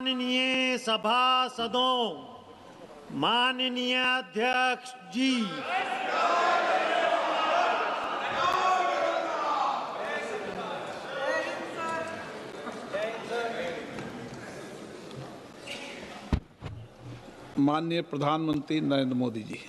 माननीय सभासदों, माननीय अध्यक्ष जी, माननीय प्रधानमंत्री नरेंद्र मोदी जी।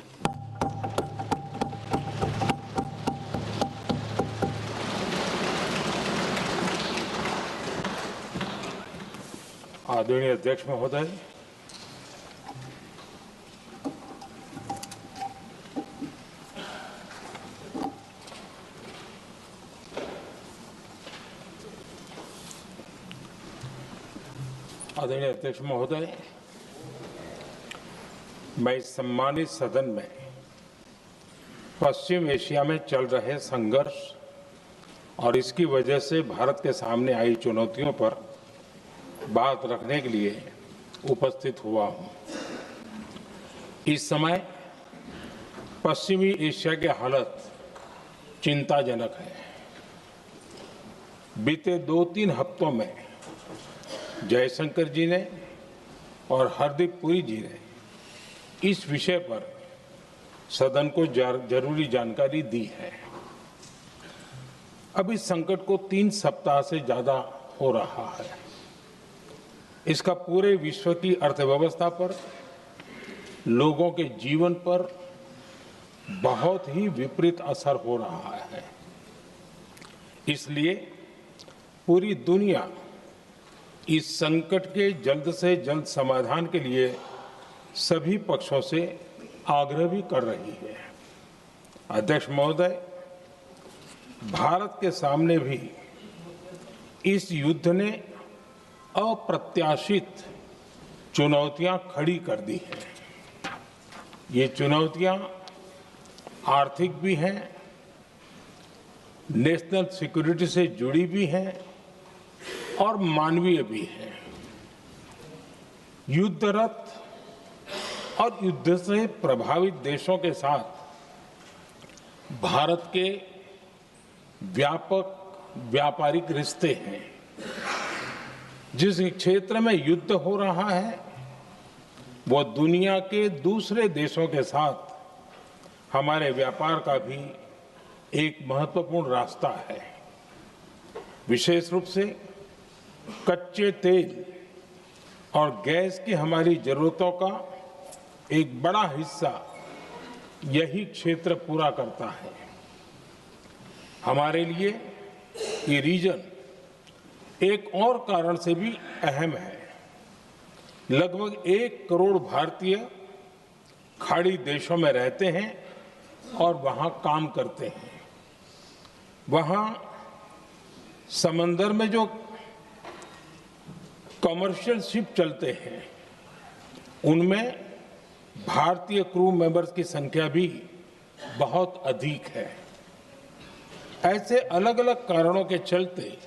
आदरणीय अध्यक्ष महोदय, मैं इस सम्मानित सदन में पश्चिम एशिया में चल रहे संघर्ष और इसकी वजह से भारत के सामने आई चुनौतियों पर बात रखने के लिए उपस्थित हुआ हूं। इस समय पश्चिमी एशिया की हालत चिंताजनक है। बीते 2-3 हफ्तों में जयशंकर जी ने और हरदीप पुरी जी ने इस विषय पर सदन को जरूरी जानकारी दी है। अब इस संकट को 3 सप्ताह से ज्यादा हो रहा है। इसका पूरे विश्व की अर्थव्यवस्था पर, लोगों के जीवन पर बहुत ही विपरीत असर हो रहा है। इसलिए पूरी दुनिया इस संकट के जल्द से जल्द समाधान के लिए सभी पक्षों से आग्रह भी कर रही है। अध्यक्ष महोदय, भारत के सामने भी इस युद्ध ने अप्रत्याशित चुनौतियां खड़ी कर दी हैं। ये चुनौतियां आर्थिक भी हैं, नेशनल सिक्योरिटी से जुड़ी भी हैं और मानवीय भी हैं। युद्धरत और युद्ध से प्रभावित देशों के साथ भारत के व्यापक व्यापारिक रिश्ते हैं। जिस क्षेत्र में युद्ध हो रहा है वो दुनिया के दूसरे देशों के साथ हमारे व्यापार का भी एक महत्वपूर्ण रास्ता है। विशेष रूप से कच्चे तेल और गैस की हमारी जरूरतों का एक बड़ा हिस्सा यही क्षेत्र पूरा करता है। हमारे लिए ये रीजन एक और कारण से भी अहम है। लगभग 1 करोड़ भारतीय खाड़ी देशों में रहते हैं और वहां काम करते हैं। वहां समंदर में जो कमर्शियल शिप चलते हैं उनमें भारतीय क्रू मेंबर्स की संख्या भी बहुत अधिक है। ऐसे अलग अलग कारणों के चलते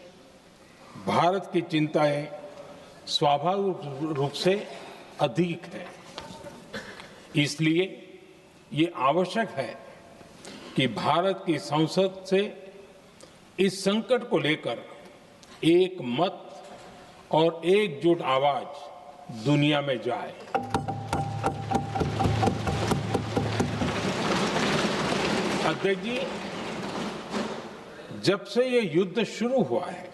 भारत की चिंताएं स्वाभाविक रूप से अधिक है। इसलिए ये आवश्यक है कि भारत की संसद से इस संकट को लेकर एक मत और एकजुट आवाज दुनिया में जाए। अध्यक्ष जी, जब से ये युद्ध शुरू हुआ है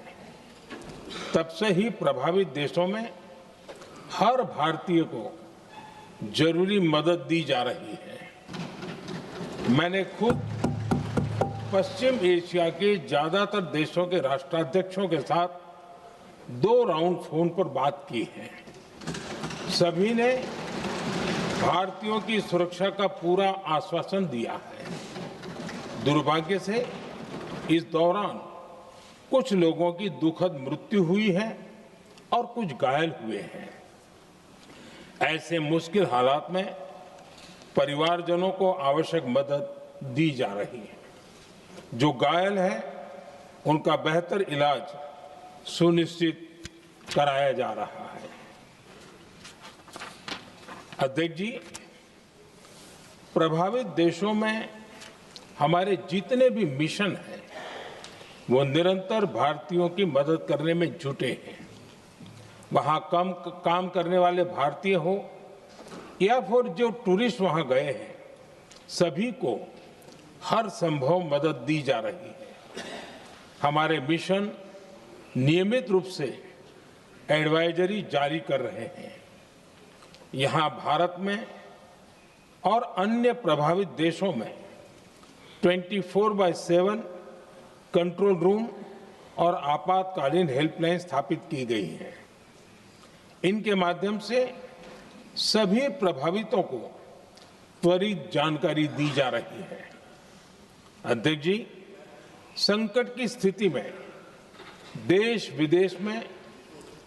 तब से ही प्रभावित देशों में हर भारतीय को जरूरी मदद दी जा रही है। मैंने खुद पश्चिम एशिया के ज्यादातर देशों के राष्ट्राध्यक्षों के साथ 2 राउंड फोन पर बात की है। सभी ने भारतीयों की सुरक्षा का पूरा आश्वासन दिया है। दुर्भाग्य से इस दौरान कुछ लोगों की दुखद मृत्यु हुई है और कुछ घायल हुए हैं। ऐसे मुश्किल हालात में परिवारजनों को आवश्यक मदद दी जा रही है। जो घायल हैं उनका बेहतर इलाज सुनिश्चित कराया जा रहा है। अध्यक्ष जी, प्रभावित देशों में हमारे जितने भी मिशन हैं वो निरंतर भारतीयों की मदद करने में जुटे हैं। वहां कम काम करने वाले भारतीय हो या फिर जो टूरिस्ट वहां गए हैं, सभी को हर संभव मदद दी जा रही है। हमारे मिशन नियमित रूप से एडवाइजरी जारी कर रहे हैं। यहां भारत में और अन्य प्रभावित देशों में 24/7 कंट्रोल रूम और आपातकालीन हेल्पलाइन स्थापित की गई है। इनके माध्यम से सभी प्रभावितों को त्वरित जानकारी दी जा रही है। अध्यक्ष जी, संकट की स्थिति में देश विदेश में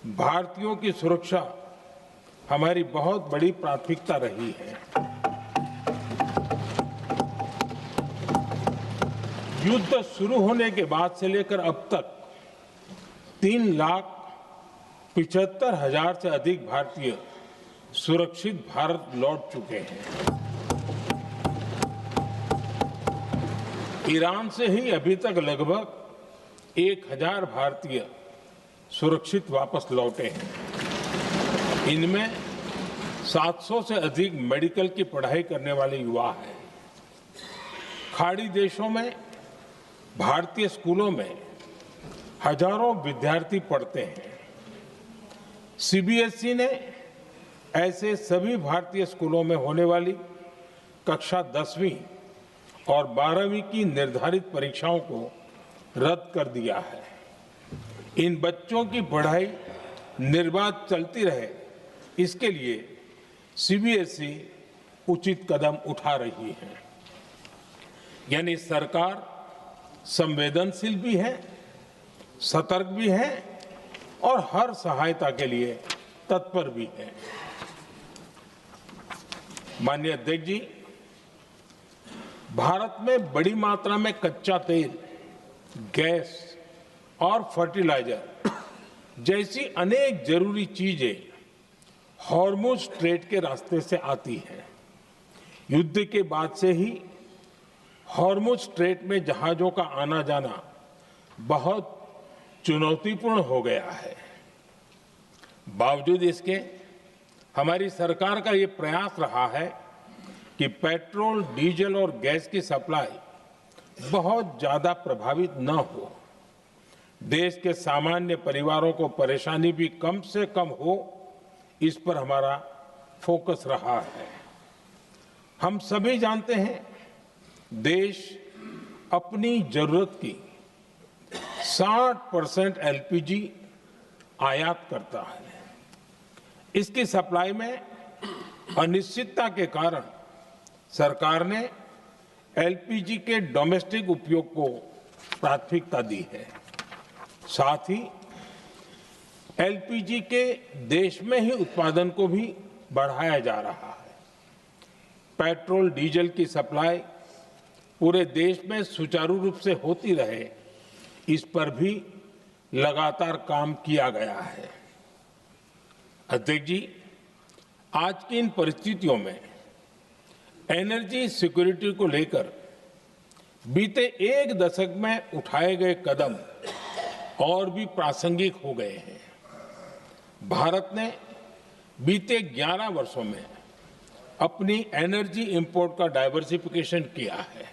भारतीयों की सुरक्षा हमारी बहुत बड़ी प्राथमिकता रही है। युद्ध शुरू होने के बाद से लेकर अब तक 3,75,000 से अधिक भारतीय सुरक्षित भारत लौट चुके हैं। ईरान से ही अभी तक लगभग 1,000 भारतीय सुरक्षित वापस लौटे हैं। इनमें 700 से अधिक मेडिकल की पढ़ाई करने वाले युवा हैं। खाड़ी देशों में भारतीय स्कूलों में हजारों विद्यार्थी पढ़ते हैं। सीबीएसई ने ऐसे सभी भारतीय स्कूलों में होने वाली कक्षा 10वीं और 12वीं की निर्धारित परीक्षाओं को रद्द कर दिया है। इन बच्चों की पढ़ाई निर्बाध चलती रहे, इसके लिए सीबीएसई उचित कदम उठा रही है। यानी सरकार संवेदनशील भी है, सतर्क भी है और हर सहायता के लिए तत्पर भी है। माननीय अध्यक्ष जी, भारत में बड़ी मात्रा में कच्चा तेल, गैस और फर्टिलाइजर जैसी अनेक जरूरी चीजें हॉर्मुज स्ट्रेट के रास्ते से आती हैं। युद्ध के बाद से ही हॉर्मुज स्ट्रेट में जहाजों का आना जाना बहुत चुनौतीपूर्ण हो गया है। बावजूद इसके हमारी सरकार का ये प्रयास रहा है कि पेट्रोल, डीजल और गैस की सप्लाई बहुत ज्यादा प्रभावित न हो। देश के सामान्य परिवारों को परेशानी भी कम से कम हो, इस पर हमारा फोकस रहा है। हम सभी जानते हैं, देश अपनी जरूरत की 60% एलपीजी आयात करता है। इसकी सप्लाई में अनिश्चितता के कारण सरकार ने एलपीजी के डोमेस्टिक उपयोग को प्राथमिकता दी है। साथ ही एलपीजी के देश में ही उत्पादन को भी बढ़ाया जा रहा है। पेट्रोल, डीजल की सप्लाई पूरे देश में सुचारू रूप से होती रहे, इस पर भी लगातार काम किया गया है। अध्यक्ष जी, आज की इन परिस्थितियों में एनर्जी सिक्योरिटी को लेकर बीते एक दशक में उठाए गए कदम और भी प्रासंगिक हो गए हैं। भारत ने बीते 11 वर्षों में अपनी एनर्जी इंपोर्ट का डाइवर्सिफिकेशन किया है।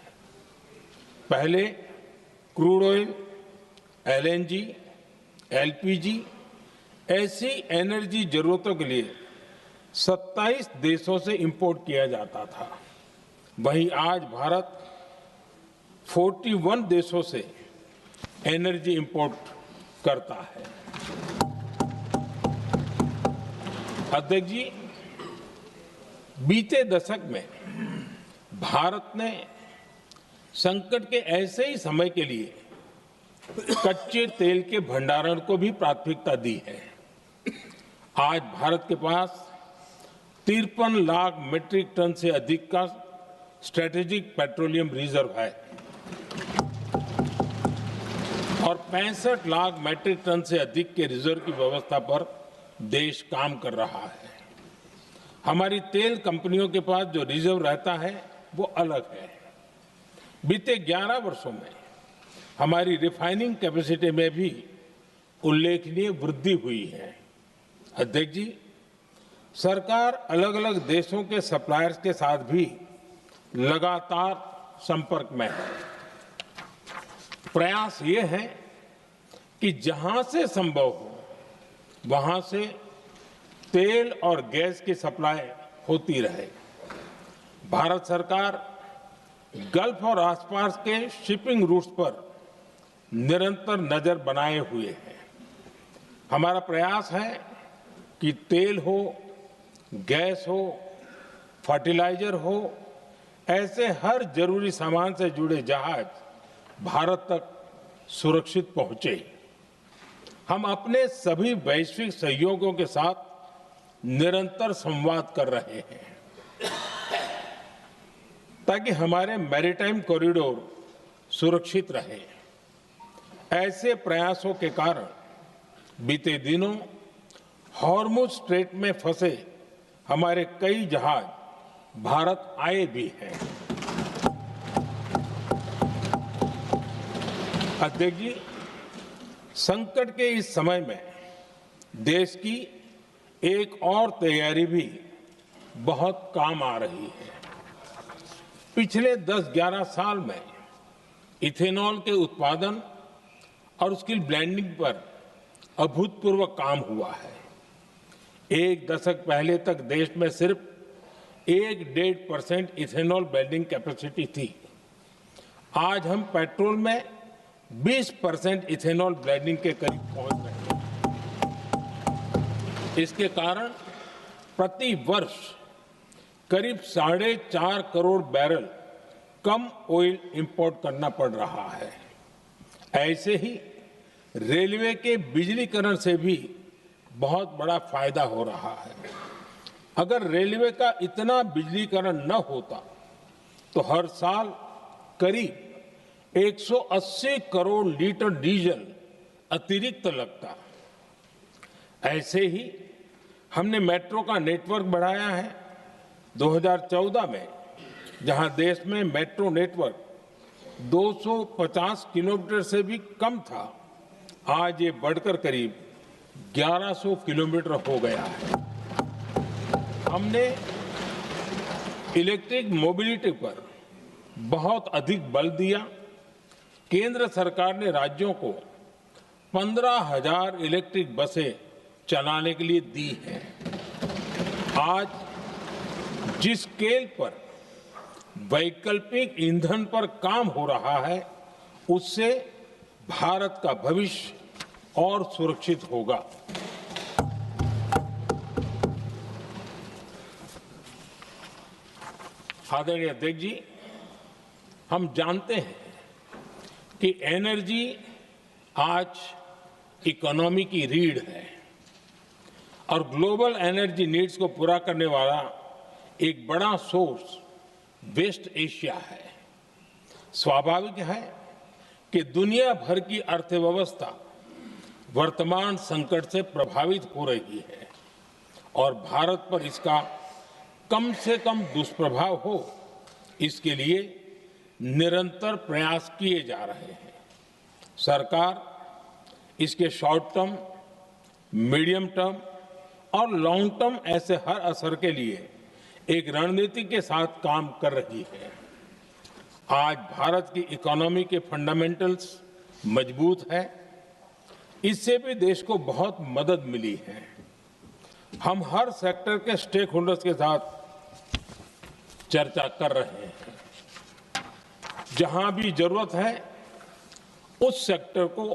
पहले क्रूड ऑयल, एलएनजी, एलपीजी ऐसी एनर्जी जरूरतों के लिए 27 देशों से इंपोर्ट किया जाता था। वहीं आज भारत 41 देशों से एनर्जी इंपोर्ट करता है। अध्यक्ष जी, बीते दशक में भारत ने संकट के ऐसे ही समय के लिए कच्चे तेल के भंडारण को भी प्राथमिकता दी है। आज भारत के पास 53 लाख मीट्रिक टन से अधिक का स्ट्रेटेजिक पेट्रोलियम रिजर्व है और 65 लाख मीट्रिक टन से अधिक के रिजर्व की व्यवस्था पर देश काम कर रहा है। हमारी तेल कंपनियों के पास जो रिजर्व रहता है वो अलग है। बीते 11 वर्षों में हमारी रिफाइनिंग कैपेसिटी में भी उल्लेखनीय वृद्धि हुई है। अध्यक्ष जी, सरकार अलग अलग देशों के सप्लायर्स के साथ भी लगातार संपर्क में है। प्रयास ये है कि जहां से संभव हो वहां से तेल और गैस की सप्लाई होती रहे। भारत सरकार गल्फ और आसपास के शिपिंग रूट्स पर निरंतर नजर बनाए हुए है। हमारा प्रयास है कि तेल हो, गैस हो, फर्टिलाइजर हो, ऐसे हर जरूरी सामान से जुड़े जहाज भारत तक सुरक्षित पहुंचे। हम अपने सभी वैश्विक सहयोगियों के साथ निरंतर संवाद कर रहे हैं ताकि हमारे मैरीटाइम कॉरिडोर सुरक्षित रहे। ऐसे प्रयासों के कारण बीते दिनों हॉर्मुज स्ट्रेट में फंसे हमारे कई जहाज भारत आए भी हैं। अध्यक्ष जी, संकट के इस समय में देश की एक और तैयारी भी बहुत काम आ रही है। पिछले 10-11 साल में इथेनॉल के उत्पादन और उसकी ब्लेंडिंग पर अभूतपूर्व काम हुआ है। एक दशक पहले तक देश में सिर्फ 1-1.5% इथेनॉल ब्लेंडिंग कैपेसिटी थी। आज हम पेट्रोल में 20% इथेनॉल ब्लेंडिंग के करीब पहुंच रहे हैं। इसके कारण प्रति वर्ष करीब 4.5 करोड़ बैरल कम ऑयल इंपोर्ट करना पड़ रहा है। ऐसे ही रेलवे के बिजलीकरण से भी बहुत बड़ा फायदा हो रहा है। अगर रेलवे का इतना बिजलीकरण न होता तो हर साल करीब 180 करोड़ लीटर डीजल अतिरिक्त लगता। ऐसे ही हमने मेट्रो का नेटवर्क बढ़ाया है। 2014 में जहां देश में मेट्रो नेटवर्क 250 किलोमीटर से भी कम था, आज ये बढ़कर करीब 1100 किलोमीटर हो गया है। हमने इलेक्ट्रिक मोबिलिटी पर बहुत अधिक बल दिया। केंद्र सरकार ने राज्यों को 15,000 इलेक्ट्रिक बसें चलाने के लिए दी हैं। आज जिस स्केल पर वैकल्पिक ईंधन पर काम हो रहा है, उससे भारत का भविष्य और सुरक्षित होगा। आदरणीय अध्यक्ष जी, हम जानते हैं कि एनर्जी आज इकोनॉमी की रीढ़ है और ग्लोबल एनर्जी नीड्स को पूरा करने वाला एक बड़ा सोर्स वेस्ट एशिया है। स्वाभाविक है कि दुनिया भर की अर्थव्यवस्था वर्तमान संकट से प्रभावित हो रही है और भारत पर इसका कम से कम दुष्प्रभाव हो, इसके लिए निरंतर प्रयास किए जा रहे हैं। सरकार इसके शॉर्ट टर्म, मीडियम टर्म और लॉन्ग टर्म ऐसे हर असर के लिए एक रणनीति के साथ काम कर रही है। आज भारत की इकोनॉमी के फंडामेंटल्स मजबूत है। इससे भी देश को बहुत मदद मिली है। हम हर सेक्टर के स्टेक होल्डर्स के साथ चर्चा कर रहे हैं। जहां भी जरूरत है उस सेक्टर को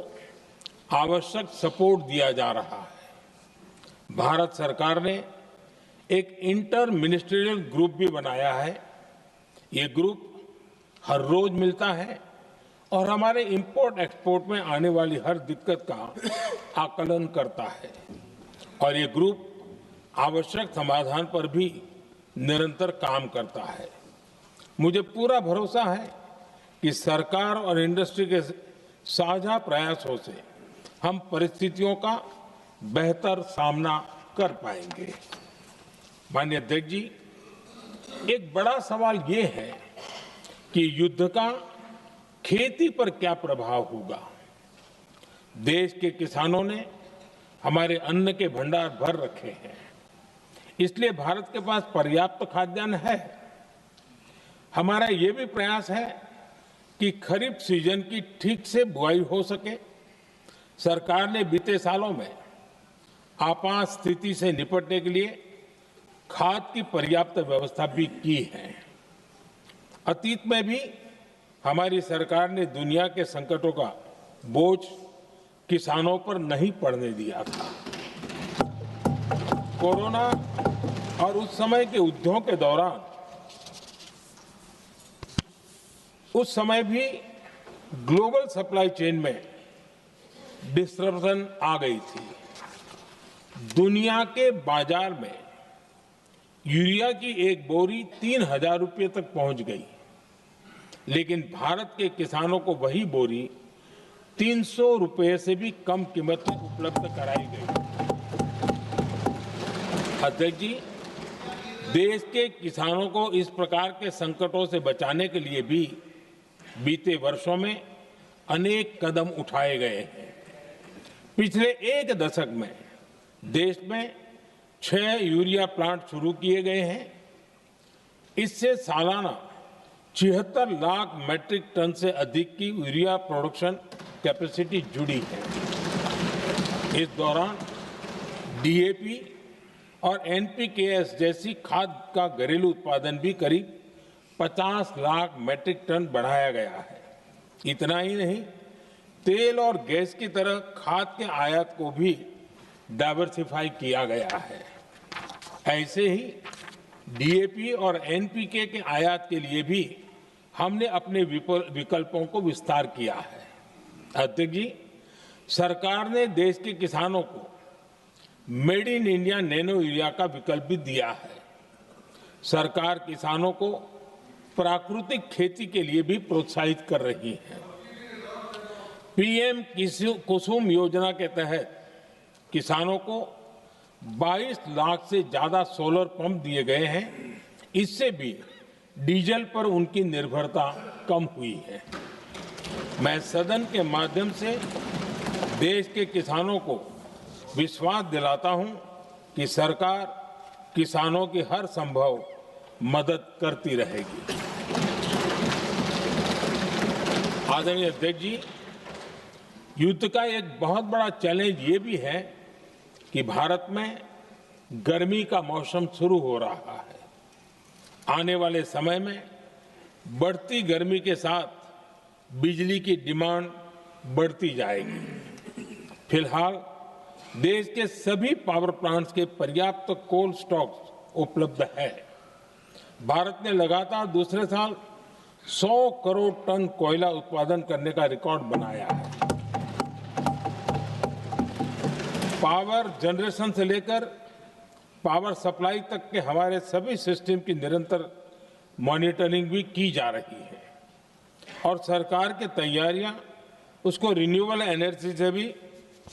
आवश्यक सपोर्ट दिया जा रहा है। भारत सरकार ने एक इंटर मिनिस्ट्रियल ग्रुप भी बनाया है। ये ग्रुप हर रोज मिलता है और हमारे इंपोर्ट एक्सपोर्ट में आने वाली हर दिक्कत का आकलन करता है और ये ग्रुप आवश्यक समाधान पर भी निरंतर काम करता है। मुझे पूरा भरोसा है कि सरकार और इंडस्ट्री के साझा प्रयासों से हम परिस्थितियों का बेहतर सामना कर पाएंगे। माननीय अध्यक्ष जी, एक बड़ा सवाल ये है कि युद्ध का खेती पर क्या प्रभाव होगा। देश के किसानों ने हमारे अन्न के भंडार भर रखे हैं। इसलिए भारत के पास पर्याप्त खाद्यान्न है। हमारा ये भी प्रयास है कि खरीफ सीजन की ठीक से बुआई हो सके। सरकार ने बीते सालों में आपात स्थिति से निपटने के लिए खाद की पर्याप्त व्यवस्था भी की है। अतीत में भी हमारी सरकार ने दुनिया के संकटों का बोझ किसानों पर नहीं पड़ने दिया था। कोरोना और उस समय के युद्धों के दौरान उस समय भी ग्लोबल सप्लाई चेन में डिस्टरप्शन आ गई थी। दुनिया के बाजार में यूरिया की एक बोरी 3,000 रुपये तक पहुंच गई, लेकिन भारत के किसानों को वही बोरी 300 रुपये से भी कम कीमत में उपलब्ध कराई गई। अध्यक्ष जी, देश के किसानों को इस प्रकार के संकटों से बचाने के लिए भी बीते वर्षों में अनेक कदम उठाए गए हैं। पिछले एक दशक में देश में 6 यूरिया प्लांट शुरू किए गए हैं। इससे सालाना 76 लाख मैट्रिक टन से अधिक की यूरिया प्रोडक्शन कैपेसिटी जुड़ी है। इस दौरान डीएपी और एनपीकेएस जैसी खाद का घरेलू उत्पादन भी करीब 50 लाख मैट्रिक टन बढ़ाया गया है। इतना ही नहीं, तेल और गैस की तरह खाद के आयात को भी डाइवर्सिफाई किया गया है। ऐसे ही डीएपी और एनपीके के आयात के लिए भी हमने अपने विकल्पों को विस्तार किया है। अध्यक्ष जी, सरकार ने देश के किसानों को made in India nano urea का विकल्प भी दिया है। सरकार किसानों को प्राकृतिक खेती के लिए भी प्रोत्साहित कर रही है। पीएम कुसुम योजना के तहत किसानों को 22 लाख से ज्यादा सोलर पंप दिए गए हैं। इससे भी डीजल पर उनकी निर्भरता कम हुई है। मैं सदन के माध्यम से देश के किसानों को विश्वास दिलाता हूं कि सरकार किसानों की हर संभव मदद करती रहेगी। आदरणीय अध्यक्ष जी, युद्ध का एक बहुत बड़ा चैलेंज ये भी है कि भारत में गर्मी का मौसम शुरू हो रहा है। आने वाले समय में बढ़ती गर्मी के साथ बिजली की डिमांड बढ़ती जाएगी। फिलहाल देश के सभी पावर प्लांट्स के पर्याप्त कोल स्टॉक्स उपलब्ध है। भारत ने लगातार दूसरे साल 100 करोड़ टन कोयला उत्पादन करने का रिकॉर्ड बनाया है। पावर जनरेशन से लेकर पावर सप्लाई तक के हमारे सभी सिस्टम की निरंतर मॉनिटरिंग भी की जा रही है और सरकार की तैयारियां उसको रिन्यूएबल एनर्जी से भी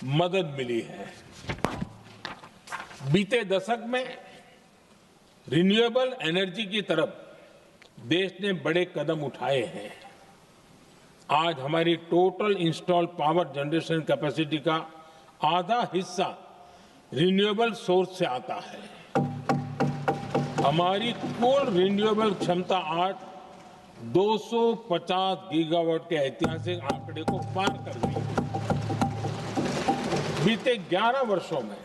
मदद मिली है। बीते दशक में रिन्यूएबल एनर्जी की तरफ देश ने बड़े कदम उठाए हैं। आज हमारी total installed power generation capacity का आधा हिस्सा रिन्यूएबल सोर्स से आता है। हमारी कुल रिन्यूएबल क्षमता आज 250 गीगावाट के ऐतिहासिक आंकड़े को पार कर गई है। बीते 11 वर्षों में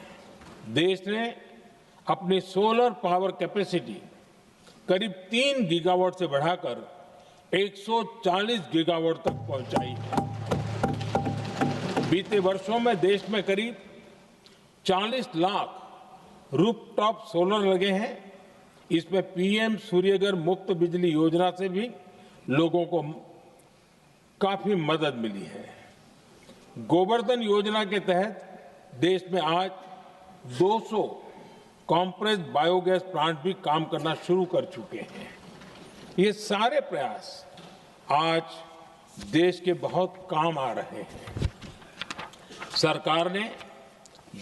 देश ने अपनी सोलर पावर कैपेसिटी करीब 3 गीगावाट से बढ़ाकर 140 गीगावाट तक पहुंचाई है। बीते वर्षों में देश में करीब 40 लाख रूफटॉप सोलर लगे हैं। इसमें पीएम सूर्यघर मुफ्त बिजली योजना से भी लोगों को काफी मदद मिली है। गोवर्धन योजना के तहत देश में आज 200 कॉम्प्रेस्ड बायोगैस प्लांट भी काम करना शुरू कर चुके हैं। ये सारे प्रयास आज देश के बहुत काम आ रहे हैं। सरकार ने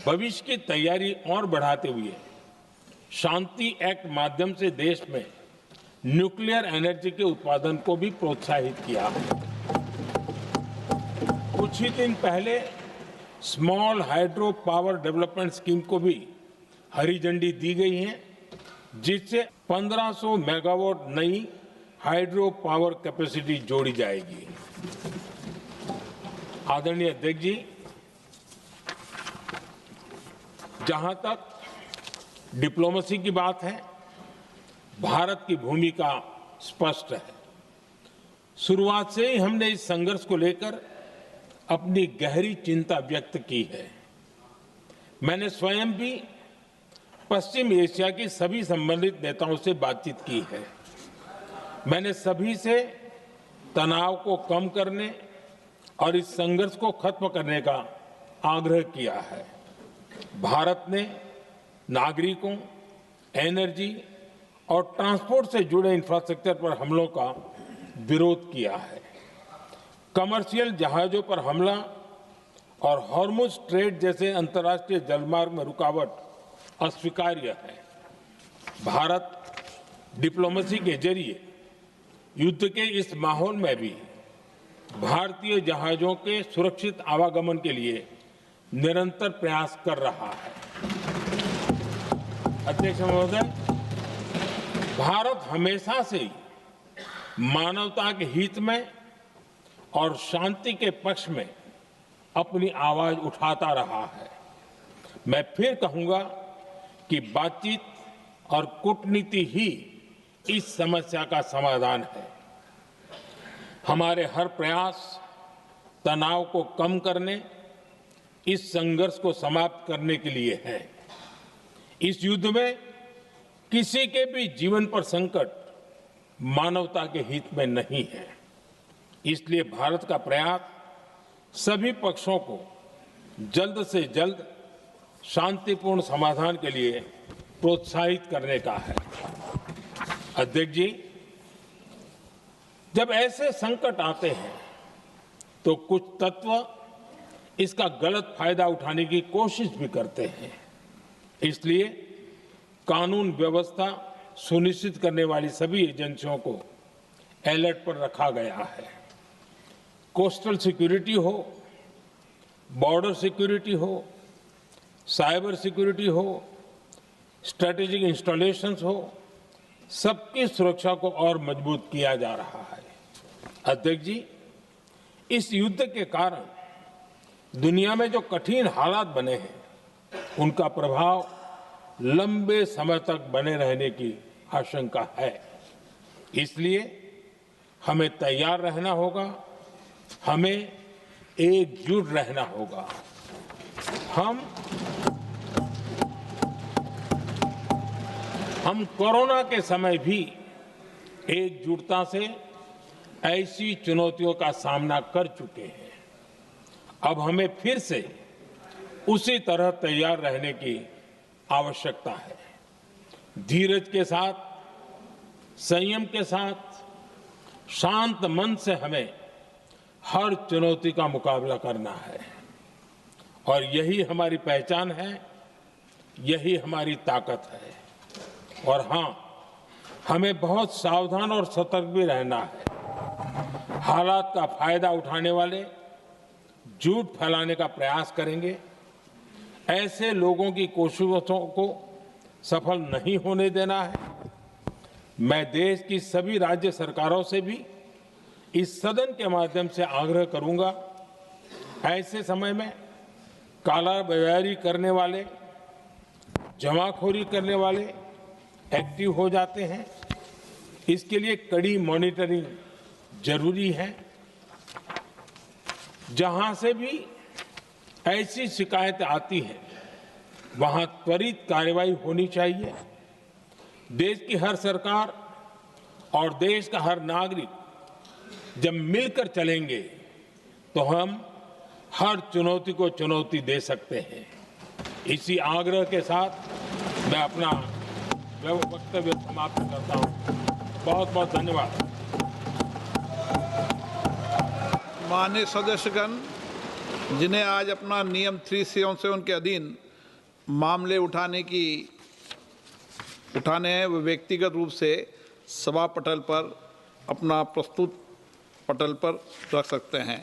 भविष्य की तैयारी और बढ़ाते हुए शांति एक्ट माध्यम से देश में न्यूक्लियर एनर्जी के उत्पादन को भी प्रोत्साहित किया है। कुछ ही दिन पहले small hydro power development scheme को भी हरी झंडी दी गई है, जिससे 1500 मेगावाट नई हाइड्रो पावर कैपेसिटी जोड़ी जाएगी। आदरणीय अध्यक्ष जी, जहां तक डिप्लोमेसी की बात है, भारत की भूमिका स्पष्ट है। शुरुआत से ही हमने इस संघर्ष को लेकर अपनी गहरी चिंता व्यक्त की है। मैंने स्वयं भी पश्चिम एशिया की सभी संबंधित नेताओं से बातचीत की है। मैंने सभी से तनाव को कम करने और इस संघर्ष को खत्म करने का आग्रह किया है। भारत ने नागरिकों, एनर्जी और ट्रांसपोर्ट से जुड़े इंफ्रास्ट्रक्चर पर हमलों का विरोध किया है। कमर्शियल जहाजों पर हमला और हॉर्मुज स्ट्रेट जैसे अंतर्राष्ट्रीय जलमार्ग में रुकावट अस्वीकार्य है। भारत डिप्लोमेसी के जरिए युद्ध के इस माहौल में भी भारतीय जहाजों के सुरक्षित आवागमन के लिए निरंतर प्रयास कर रहा है। अध्यक्ष महोदय, भारत हमेशा से ही मानवता के हित में और शांति के पक्ष में अपनी आवाज उठाता रहा है। मैं फिर कहूंगा कि बातचीत और कूटनीति ही इस समस्या का समाधान है। हमारे हर प्रयास तनाव को कम करने, इस संघर्ष को समाप्त करने के लिए है। इस युद्ध में किसी के भी जीवन पर संकट मानवता के हित में नहीं है। इसलिए भारत का प्रयास सभी पक्षों को जल्द से जल्द शांतिपूर्ण समाधान के लिए प्रोत्साहित करने का है। अध्यक्ष जी, जब ऐसे संकट आते हैं तो कुछ तत्व इसका गलत फायदा उठाने की कोशिश भी करते हैं। इसलिए कानून व्यवस्था सुनिश्चित करने वाली सभी एजेंसियों को अलर्ट पर रखा गया है। कोस्टल सिक्योरिटी हो, बॉर्डर सिक्योरिटी हो, साइबर सिक्योरिटी हो, स्ट्रेटेजिक इंस्टॉलेशंस हो, सबकी सुरक्षा को और मजबूत किया जा रहा है। अध्यक्ष जी, इस युद्ध के कारण दुनिया में जो कठिन हालात बने हैं, उनका प्रभाव लंबे समय तक बने रहने की आशंका है। इसलिए हमें तैयार रहना होगा, हमें एकजुट रहना होगा। हम कोरोना के समय भी एकजुटता से ऐसी चुनौतियों का सामना कर चुके हैं। अब हमें फिर से उसी तरह तैयार रहने की आवश्यकता है। धीरज के साथ, संयम के साथ, शांत मन से हमें हर चुनौती का मुकाबला करना है और यही हमारी पहचान है, यही हमारी ताकत है। और हां, हमें बहुत सावधान और सतर्क भी रहना है। हालात का फायदा उठाने वाले झूठ फैलाने का प्रयास करेंगे, ऐसे लोगों की कोशिशों को सफल नहीं होने देना है। मैं देश की सभी राज्य सरकारों से भी इस सदन के माध्यम से आग्रह करूंगा, ऐसे समय में कालाबाजारी करने वाले, जमाखोरी करने वाले एक्टिव हो जाते हैं। इसके लिए कड़ी मॉनिटरिंग जरूरी है। जहां से भी ऐसी शिकायतें आती हैं, वहां त्वरित कार्रवाई होनी चाहिए। देश की हर सरकार और देश का हर नागरिक जब मिलकर चलेंगे तो हम हर चुनौती को चुनौती दे सकते हैं। इसी आग्रह के साथ मैं अपना वक्तव्य समाप्त करता हूं। बहुत बहुत धन्यवाद। माननीय सदस्यगण, जिन्हें आज अपना नियम 377 के अधीन मामले उठाने हैं, वो व्यक्तिगत रूप से सभा पटल पर अपना प्रस्तुत पटल पर रख सकते हैं।